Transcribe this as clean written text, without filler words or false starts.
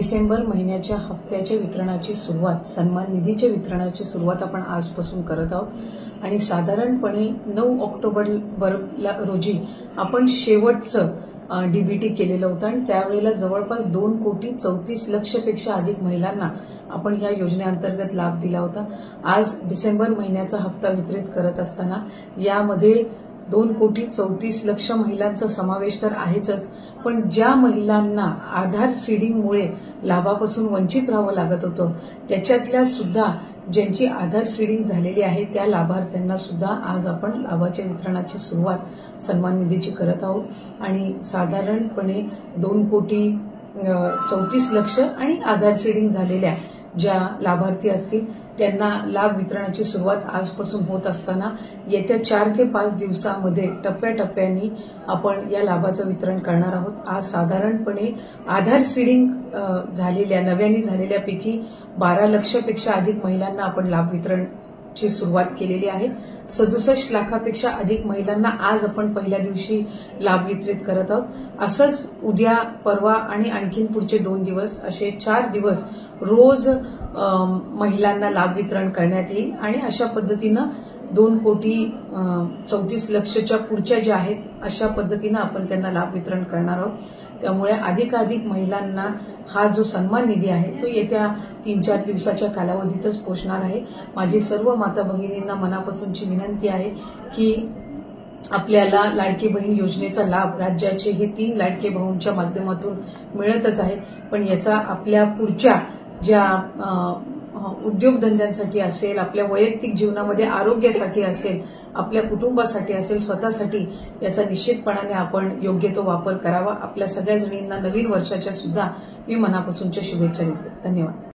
डिसेंबर महिन्याच्या हप्त्याच्या वितरणाची सुरुवात, सन्मान निधीच्या वितरणाची सुरुवात आपण आजपासून करत आहोत आणि साधारणपणे 9 ऑक्टोबर रोजी आपण शेवटचं डीबीटी केलेलं होतं आणि त्यावेळेला जवळपास 2,34,00,000 पेक्षा अधिक महिलांना आपण या योजनेअंतर्गत लाभ दिला होता। आज डिसेंबर महिन्याचा हप्ता वितरित करत असताना यामध्ये 2,34,00,000 महिलांचा समावेश तर आहेच, पण ज्या महिलांना आधार सीडिंगमुळे लाभापासून वंचित राहावं लागत होतं त्याच्यातल्या सुद्धा ज्यांची आधार सीडिंग झालेली आहे त्या लाभार्थ्यांना सुद्धा आज आपण लाभाच्या वितरणाची सुरुवात सन्मान निधीची करत आहोत आणि साधारणपणे 2,34,00,000 आणि आधार सीडिंग झालेल्या ज्या लाभार्थी असतील त्यांना लाभ वितरणाची सुरुवात आजपासून होत असताना येत्या 4 ते 5 दिवसांमध्ये टप्प्याटप्प्याने आपण या लाभाचं वितरण करणार आहोत। आज साधारणपणे आधार सीडिंग झालेल्या नव्याने झालेल्यापैकी 12 लाखापेक्षा अधिक महिलांना आपण लाभ वितरणाची सुरुवात केलेली आहे। 67 लाखापेक्षा अधिक महिलांना आज आपण पहिल्या दिवशी लाभ वितरित करत आहोत। असंच उद्या, परवा आणि आणखीन पुढचे 2 दिवस असे 4 दिवस रोज महिलांना लाभ वितरण करण्यात येईल आणि अशा पद्धतीनं 2,34,00,000च्या पुढच्या ज्या आहेत अशा पद्धतीनं आपण त्यांना लाभ वितरण करणार आहोत। त्यामुळे अधिकाधिक महिलांना हा जो सन्मान निधी आहे तो येत्या 3-4 दिवसाच्या कालावधीतच पोहोचणार आहे। माझी सर्व माता भगिनींना मनापासूनची विनंती आहे की आपल्याला लाडकी बहीण योजनेचा लाभ राज्याचे हे 3 लाडके भाऊंच्या माध्यमातून मिळतच आहे, पण याचा आपल्या पुढच्या ज्या उद्योगधंद्यांसाठी असेल, आपल्या वैयक्तिक जीवनामध्ये आरोग्यासाठी असेल, आपल्या कुटुंबासाठी असेल, स्वतःसाठी याचा निश्चितपणाने आपण योग्य तो वापर करावा। आपल्या सगळ्या जणींना नवीन वर्षाच्या सुद्धा मी मनापासूनच्या शुभेच्छा देते। धन्यवाद।